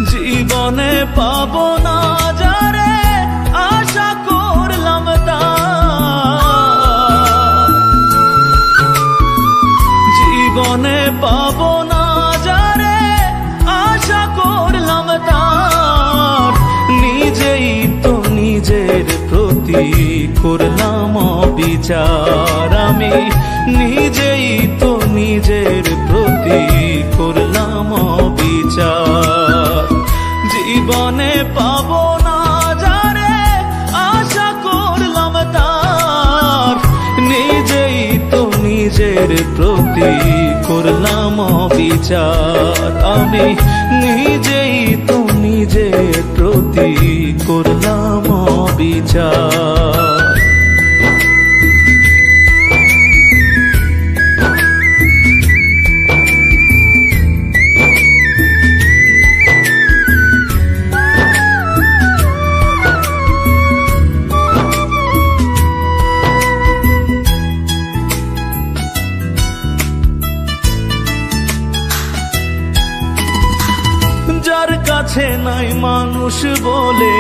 জীবনে পাবো না যারে আশা করলাম তার, জীবনে পাবো না যারে আশা করলাম তার, নিজেই তো নিজের প্রতি করলাম অবিচার। আমি নিজেই তো নিজের প্রতি করলাম অবিচার। জীবনে পাবো না যারে আশা করলাম তার, নিজেই তো নিজের প্রতি করলাম অবিচার। আমি নিজেই তো নিজের প্রতি করলাম অবিচার। যার কাছে নাই মানুষ বলে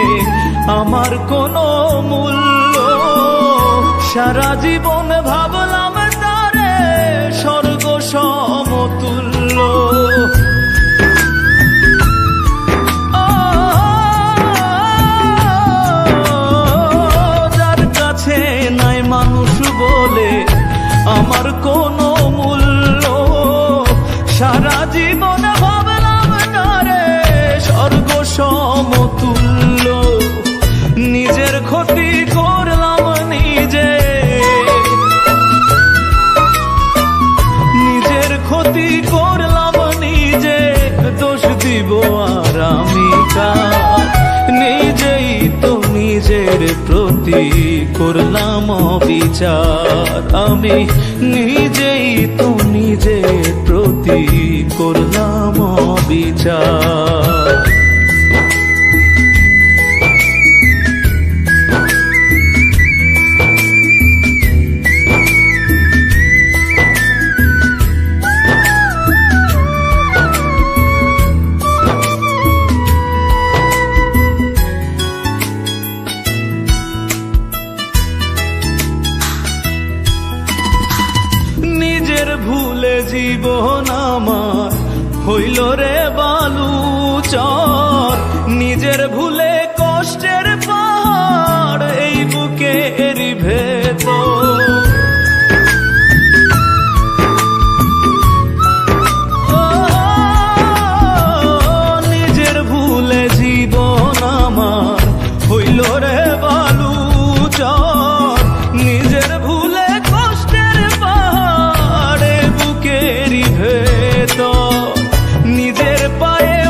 আমার কোনো মূল্য, সারা জীবন ভাবলাম তারে স্বর্গ সমতুল্য। যার কাছে নাই মানুষ বলে আমার কোনো মূল্য, সারা জীবন স্বর্গ সমতুল্য। নিজের ক্ষতি করলাম নিজে, নিজের ক্ষতি করলাম নিজে, দোষ দিব আর আমি কার? নিজেই তো নিজের প্রতি করলাম অবিচার। আমি নিজেই তো নিজের প্রতি করলাম অবিচার। নিজের ভুলে জীবন আমার হইল রে বালুচর, নিজের ভুলে